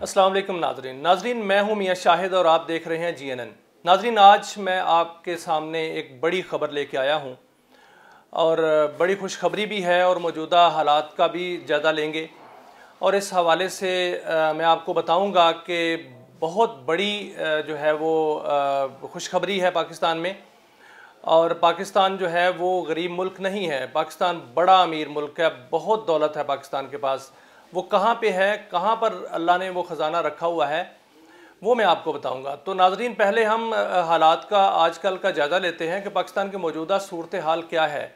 अस्सलाम वालेकुम नाजरीन, मैं हूं मियां शाहिद और आप देख रहे हैं GNN। नाजरीन, आज मैं आपके सामने एक बड़ी ख़बर लेके आया हूं और बड़ी खुशखबरी भी है और मौजूदा हालात का भी जायज़ा लेंगे। और इस हवाले से मैं आपको बताऊंगा कि बहुत बड़ी जो है वो खुशखबरी है पाकिस्तान में। और पाकिस्तान जो है वो गरीब मुल्क नहीं है, पाकिस्तान बड़ा अमीर मुल्क है, बहुत दौलत है पाकिस्तान के पास। वो कहाँ पे है, कहाँ पर अल्लाह ने वो ख़जाना रखा हुआ है, वो मैं आपको बताऊंगा। तो नाजरीन, पहले हम हालात का आजकल का जायज़ा लेते हैं कि पाकिस्तान की मौजूदा सूरत हाल क्या है।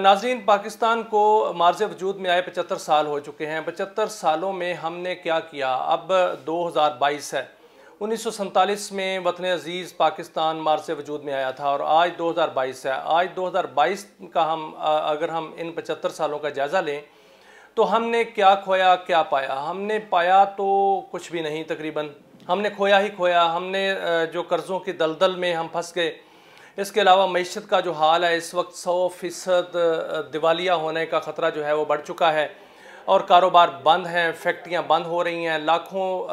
नाजरीन, पाकिस्तान को मार्ज़ वजूद में आए 75 साल हो चुके हैं। 75 सालों में हमने क्या किया। अब 2022 है। 1947 में वतन अज़ीज़ पाकिस्तान मार्ज़ वजूद में आया था और आज 2022 है। आज 2022 का अगर हम इन 75 सालों का जायज़ा लें तो हमने क्या खोया, क्या पाया। हमने पाया तो कुछ भी नहीं, तकरीबन हमने खोया ही खोया। हमने जो कर्ज़ों की दलदल में हम फंस गए। इसके अलावा मईशत का जो हाल है, इस वक्त 100% दिवालिया होने का ख़तरा जो है वो बढ़ चुका है और कारोबार बंद हैं, फैक्ट्रियां बंद हो रही हैं। लाखों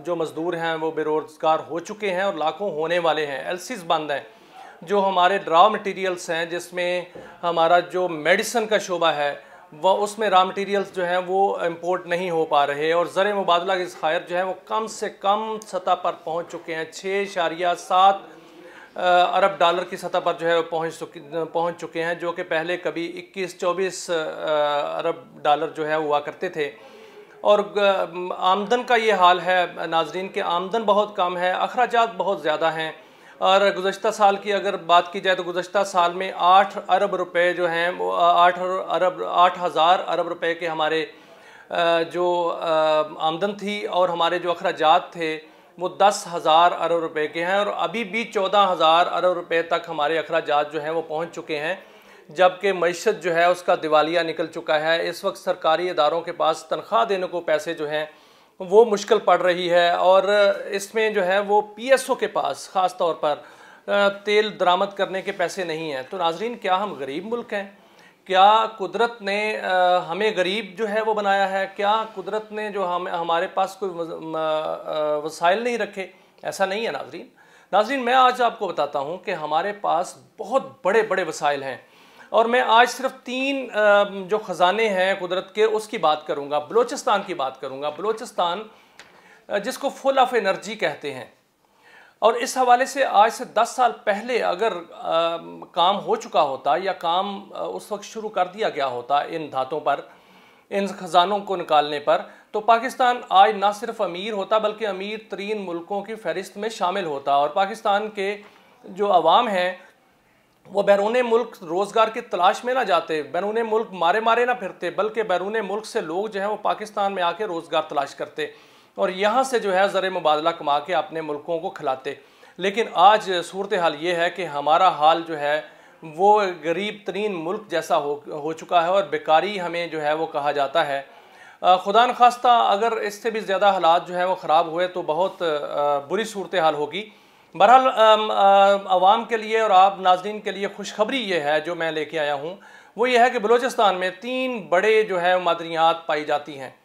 जो मज़दूर हैं वो बेरोज़गार हो चुके हैं और लाखों होने वाले हैं। एलसीज बंद हैं। जो हमारे रॉ मटेरियल्स हैं, जिसमें हमारा जो मेडिसिन का शोबा है, वह उसमें रॉ मटेरियल्स जो हैं वो इंपोर्ट नहीं हो पा रहे और ज़र मुबादला के ज़खायर जो है वो कम से कम सतह पर पहुँच चुके हैं। 6.7 अरब डॉलर की सतह पर जो है पहुँच चुके हैं, जो कि पहले कभी 21-24 अरब डॉलर जो है हुआ करते थे। और आमदन का ये हाल है नाजरीन के, आमदन बहुत कम है, अखराजात बहुत ज़्यादा हैं। और गुज़श्ता साल की अगर बात की जाए तो गुज़श्ता साल में 8 अरब रुपए जो हैं वो 8,000 अरब रुपए के हमारे जो आमदन थी और हमारे जो अखराजात थे वो 10,000 अरब रुपए के हैं। और अभी भी 14,000 अरब रुपए तक हमारे अखराजात जो हैं वो पहुंच चुके हैं, जबकि मईशत जो है उसका दिवालिया निकल चुका है। इस वक्त सरकारी इदारों के पास तनख्वाह देने को पैसे जो हैं वो मुश्किल पड़ रही है और इसमें जो है वो PSO के पास ख़ास तौर पर तेल दरामद करने के पैसे नहीं हैं। तो नाजरीन, क्या हम गरीब मुल्क हैं? क्या कुदरत ने हमें गरीब जो है वो बनाया है? क्या कुदरत ने जो हमारे पास कोई वसाइल नहीं रखे? ऐसा नहीं है नाजरीन, मैं आज आपको बताता हूँ कि हमारे पास बहुत बड़े बड़े वसाइल हैं और मैं आज सिर्फ 3 जो ख़जाने हैं कुदरत के उसकी बात करूँगा। बलूचिस्तान की बात करूँगा। बलूचिस्तान जिसको फुल ऑफ एनर्जी कहते हैं। और इस हवाले से आज से 10 साल पहले अगर काम हो चुका होता या काम उस वक्त शुरू कर दिया गया होता इन धातों पर, इन ख़जानों को निकालने पर, तो पाकिस्तान आज ना सिर्फ अमीर होता बल्कि अमीर तरीन मुल्कों की फहरिस्त में शामिल होता। और पाकिस्तान के जो अवाम हैं वो बैरून मुल्क रोज़गार की तलाश में ना जाते, बैरून मुल्क मारे मारे ना फिरते, बल्कि बैरून मुल्क से लोग जो हैं वो पाकिस्तान में आके रोज़गार तलाश करते और यहाँ से जो है ज़र मुबादला कमा के अपने मुल्कों को खिलाते। लेकिन आज सूरत हाल ये है कि हमारा हाल जो है वो गरीब तरीन मुल्क जैसा हो चुका है और बेकारी हमें जो है वो कहा जाता है। खुदा न खास्ता अगर इससे भी ज़्यादा हालात जो है वो ख़राब हुए तो बहुत बुरी सूरत हाल होगी। बहरहाल आवाम के लिए और आप नाजरीन के लिए खुशखबरी ये है जो मैं लेके आया हूँ, वो ये है कि बलूचिस्तान में 3 बड़े जो है मादनियात पाई जाती हैं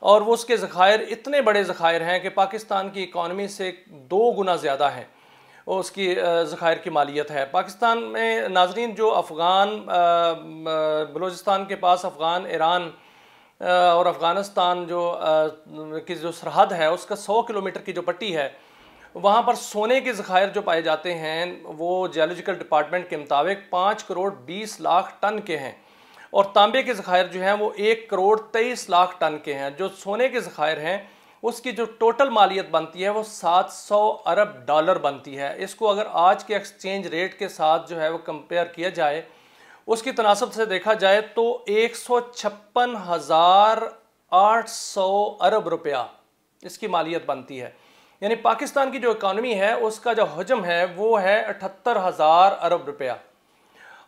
और वो उसके ज़खायर इतने बड़े ज़खायर हैं कि पाकिस्तान की इकॉनमी से 2 गुना ज़्यादा हैं उसकी ज़खायर की मालियत है। पाकिस्तान में नाजरीन जो अफ़गान बलूचिस्तान के पास अफ़गान, ईरान और अफ़गानिस्तान की जो सरहद है उसका 100 किलोमीटर की जो पट्टी है, वहाँ पर सोने के ज़खायर जो पाए जाते हैं वो जियोलॉजिकल डिपार्टमेंट के मुताबिक 5 करोड़ 20 लाख टन के हैं और तांबे के ज़खायर जो हैं वो 1 करोड़ 23 लाख टन के हैं। जो सोने के ज़खायर हैं उसकी जो टोटल मालियत बनती है वो 700 अरब डॉलर बनती है। इसको अगर आज के एक्सचेंज रेट के साथ जो है वो कंपेयर किया जाए, उसकी तनासब से देखा जाए तो 156,800 अरब रुपया इसकी मालियत बनती है। यानी पाकिस्तान की जो इकॉनमी है उसका जो हजम है वो है 78,000 अरब रुपया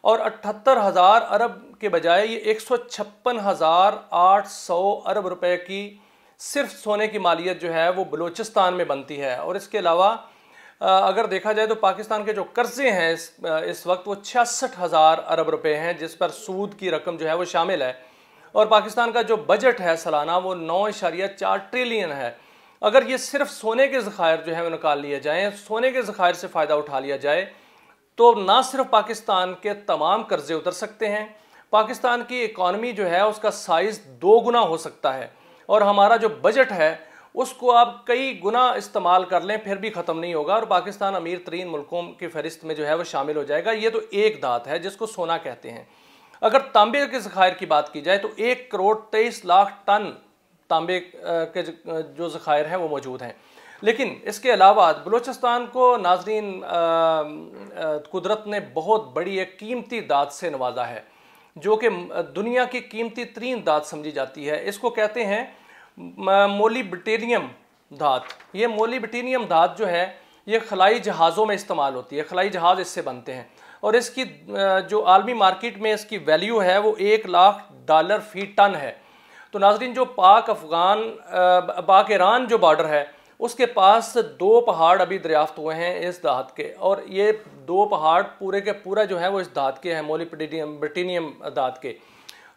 और 78,000 अरब के बजाय ये 156,800 अरब रुपए की सिर्फ सोने की मालियत जो है वो बलूचिस्तान में बनती है। और इसके अलावा अगर देखा जाए तो पाकिस्तान के जो कर्जे हैं इस वक्त वो 66,000 अरब रुपए हैं, जिस पर सूद की रकम जो है वो शामिल है। और पाकिस्तान का जो बजट है सालाना वो 9.4 ट्रिलियन है। अगर ये सिर्फ सोने के ज़खायर जो है वो निकाल लिए जाएँ, सोने के ज़खायर से फ़ायदा उठा लिया जाए, तो ना सिर्फ पाकिस्तान के तमाम कर्जे उतर सकते हैं, पाकिस्तान की इकॉनमी जो है उसका साइज़ 2 गुना हो सकता है, और हमारा जो बजट है उसको आप कई गुना इस्तेमाल कर लें फिर भी ख़त्म नहीं होगा, और पाकिस्तान अमीर तरीन मुल्कों की फहरिस्त में जो है वो शामिल हो जाएगा। ये तो एक धात है जिसको सोना कहते हैं। अगर तांबे के ज़खायर की बात की जाए तो 1 करोड़ 23 लाख टन तांबे के जो ज़खायर हैं वो मौजूद हैं। लेकिन इसके अलावा बलूचिस्तान को नाज़रीन कुदरत ने बहुत बड़ी एक कीमती दात से नवाजा है, जो कि दुनिया की कीमती तरीन दात समझी जाती है। इसको कहते हैं मोलिब्डेनम धात। ये मोलिब्डेनम धात जो है ये खलाई जहाज़ों में इस्तेमाल होती है, खलाई जहाज़ इससे बनते हैं, और इसकी जो आलमी मार्केट में इसकी वैल्यू है वो $1 लाख फी टन है। तो नाज़रीन जो पाक ईरान जो बॉर्डर है उसके पास 2 पहाड़ अभी दरियाफ्त हुए हैं इस धात के, और ये 2 पहाड़ पूरे के पूरा जो है वो इस धात के हैं, मोलिब्डेनम धात के।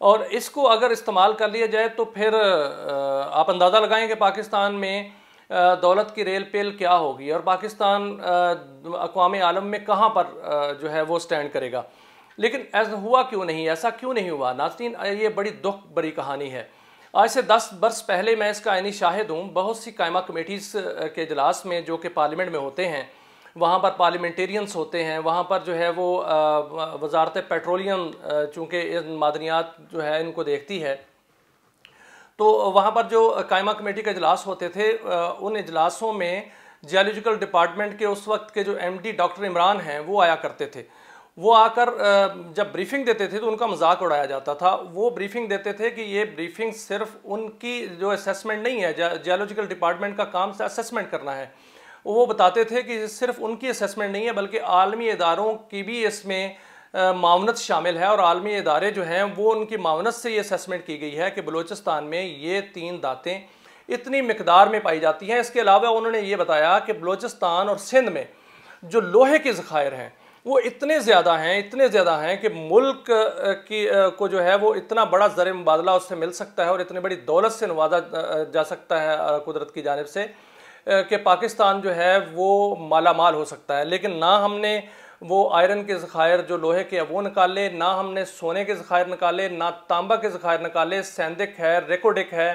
और इसको अगर इस्तेमाल कर लिया जाए तो फिर आप अंदाज़ा लगाएं कि पाकिस्तान में दौलत की रेल पेल क्या होगी, और पाकिस्तान अक़वाम आलम में कहाँ पर जो है वो स्टैंड करेगा। लेकिन ऐसा हुआ क्यों नहीं, ऐसा क्यों नहीं हुआ नाज़रीन? ये बड़ी दुख भरी कहानी है। आज से 10 वर्ष पहले मैं इसका यानी शाहिद हूँ। बहुत सी कायमा कमेटीज़ के इजलास में जो कि पार्लियामेंट में होते हैं, वहाँ पर पार्लियामेंटेरियंस होते हैं, वहाँ पर जो है वो वजारत पेट्रोलियम चूँकि इन मादनियात जो है इनको देखती है, तो वहाँ पर जो कायमा कमेटी के इजलास होते थे उन इजलासों में जियोलॉजिकल डिपार्टमेंट के उस वक्त के जो MD डॉक्टर इमरान हैं वो आया करते थे। वो आकर जब ब्रीफिंग देते थे तो उनका मजाक उड़ाया जाता था। वो ब्रीफिंग देते थे कि ये ब्रीफिंग सिर्फ उनकी जो असेसमेंट नहीं है, जियोलॉजिकल डिपार्टमेंट का काम से असेसमेंट करना है। वो बताते थे कि सिर्फ उनकी असेसमेंट नहीं है बल्कि आलमी इदारों की भी इसमें मावनत शामिल है, और आलमी इदारे जो हैं वो उनकी मावनत से ये असेसमेंट की गई है कि बलूचिस्तान में ये 3 दातें इतनी मिकदार में पाई जाती हैं। इसके अलावा उन्होंने ये बताया कि बलूचिस्तान और सिंध में जो लोहे के ज़खायर हैं वो इतने ज़्यादा हैं कि मुल्क को जो है वो इतना बड़ा ज़र मुबादला उससे मिल सकता है और इतनी बड़ी दौलत से नवाजा जा सकता है कुदरत की जानिब से कि पाकिस्तान जो है वो माला माल हो सकता है। लेकिन ना हमने वो आयरन के ज़खायर जो लोहे के वो निकाले, ना हमने सोने के ज़खायर निकाले, ना तांबा के ज़खायर निकाले। सैंदिक है, रेकोडिक है,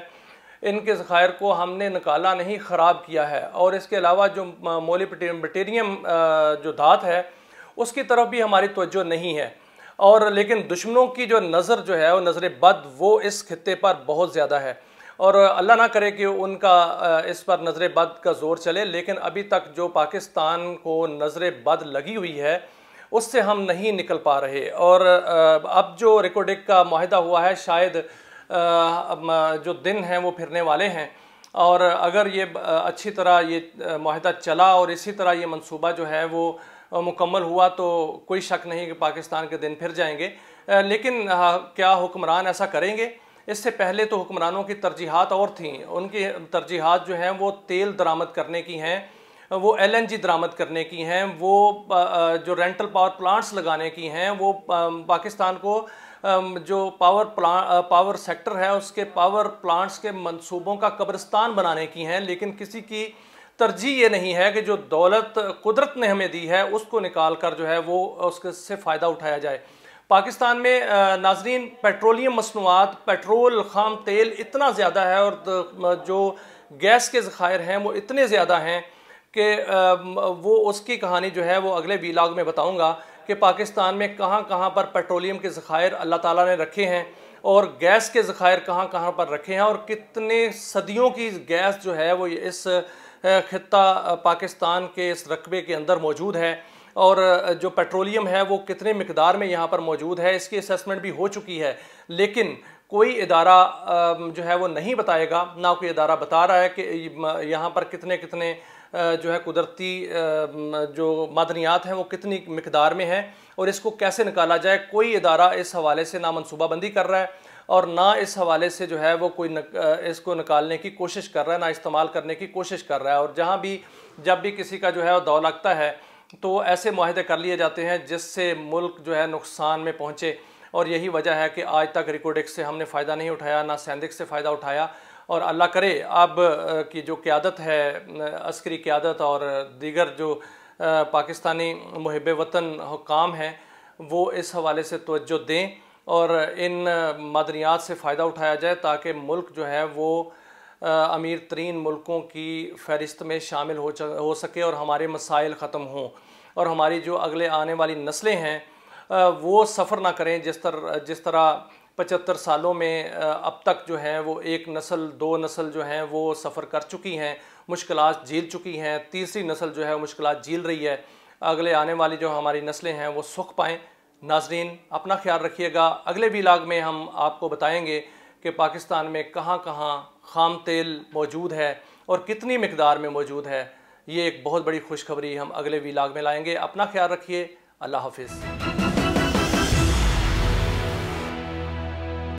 इनके ज़खायर को हमने निकाला नहीं, ख़राब किया है। और इसके अलावा जो मोलिब्डेनम जो धात है उसकी तरफ भी हमारी तवज्जो नहीं है। और लेकिन दुश्मनों की जो नज़र जो है वो नज़र बद वो इस खित्ते पर बहुत ज़्यादा है, और अल्लाह ना करे कि उनका इस पर नज़र बद का ज़ोर चले। लेकिन अभी तक जो पाकिस्तान को नज़र बद लगी हुई है उससे हम नहीं निकल पा रहे। और अब जो रिकोडिक का माहिदा हुआ है, शायद जो दिन हैं वो फिरने वाले हैं, और अगर ये अच्छी तरह ये माहिदा चला और इसी तरह ये मंसूबा जो है वो मुकम्मल हुआ तो कोई शक नहीं कि पाकिस्तान के दिन फिर जाएंगे। लेकिन क्या हुक्मरान ऐसा करेंगे? इससे पहले तो हुक्मरानों की तरजीहात और थीं। उनकी तरजीहात जो हैं वो तेल दरामद करने की हैं, वो LNG दरामद करने की हैं, वो जो रेंटल पावर प्लांट्स लगाने की हैं, वो पाकिस्तान को जो पावर सेक्टर है उसके पावर प्लांट्स के मंसूबों का कब्रिस्तान बनाने की हैं। लेकिन किसी की तरजीह ये नहीं है कि जो दौलत कुदरत ने हमें दी है उसको निकाल कर जो है वो उससे फ़ायदा उठाया जाए। पाकिस्तान में नाजरीन पेट्रोलियम मसनूआत, पेट्रोल, खाम तेल इतना ज़्यादा है, और जो गैस के ज़खायर हैं वो इतने ज़्यादा हैं कि वो उसकी कहानी जो है वो अगले वीलॉग में बताऊंगा कि पाकिस्तान में कहाँ कहाँ पर पेट्रोलियम के ज़खायर अल्लाह ताला ने रखे हैं, और गैस के ज़खायर कहाँ कहाँ पर रखे हैं, और कितने सदियों की गैस जो है वो इस खित्ता पाकिस्तान के इस रकबे के अंदर मौजूद है, और जो पेट्रोलियम है वो कितने मिकदार में यहाँ पर मौजूद है इसकी असेसमेंट भी हो चुकी है। लेकिन कोई इदारा जो है वो नहीं बताएगा, ना कोई इदारा बता रहा है कि यहाँ पर कितने कितने जो है कुदरती जो मादनियात हैं वो कितनी मिकदार में है और इसको कैसे निकाला जाए। कोई इदारा इस हवाले से ना मनसूबाबंदी कर रहा है और ना इस हवाले से जो है वो कोई इसको निकालने की कोशिश कर रहा है, ना इस्तेमाल करने की कोशिश कर रहा है। और जहाँ भी जब भी किसी का जो है वो दौर लगता है तो ऐसे मुआहदे कर लिए जाते हैं जिससे मुल्क जो है नुकसान में पहुँचे। और यही वजह है कि आज तक रिकोडेक्स से हमने फ़ायदा नहीं उठाया, ना सैंडिक्स से फ़ायदा उठाया। और अल्लाह करे अब की जो क़यादत है, अस्करी क़यादत और दीगर जो पाकिस्तानी मुहिब वतन हुक्काम हैं, वो इस हवाले से तवज्जो दें और इन मदनियात से फ़ायदा उठाया जाए ताकि मुल्क जो है वो अमीर तरीन मुल्कों की फ़हरिस्त में शामिल हो सके और हमारे मसाइल ख़त्म हों और हमारी जो अगले आने वाली नस्लें हैं वो सफ़र ना करें जिस तरह 75 सालों में अब तक जो है वो एक नस्ल 2 नस्ल जो हैं वो सफ़र कर चुकी हैं, मुश्किलात झेल चुकी हैं, तीसरी नस्ल जो है मुश्किलात झेल रही है। अगले आने वाली जो हमारी नस्लें हैं वो सुख पाएँ। नाज़रीन, अपना ख्याल रखिएगा। अगले व्लॉग में हम आपको बताएंगे कि पाकिस्तान में कहाँ कहाँ ख़ाम तेल मौजूद है और कितनी मिकदार में मौजूद है। ये एक बहुत बड़ी खुशखबरी हम अगले व्लॉग में लाएंगे। अपना ख्याल रखिए। अल्लाह हाफिज़।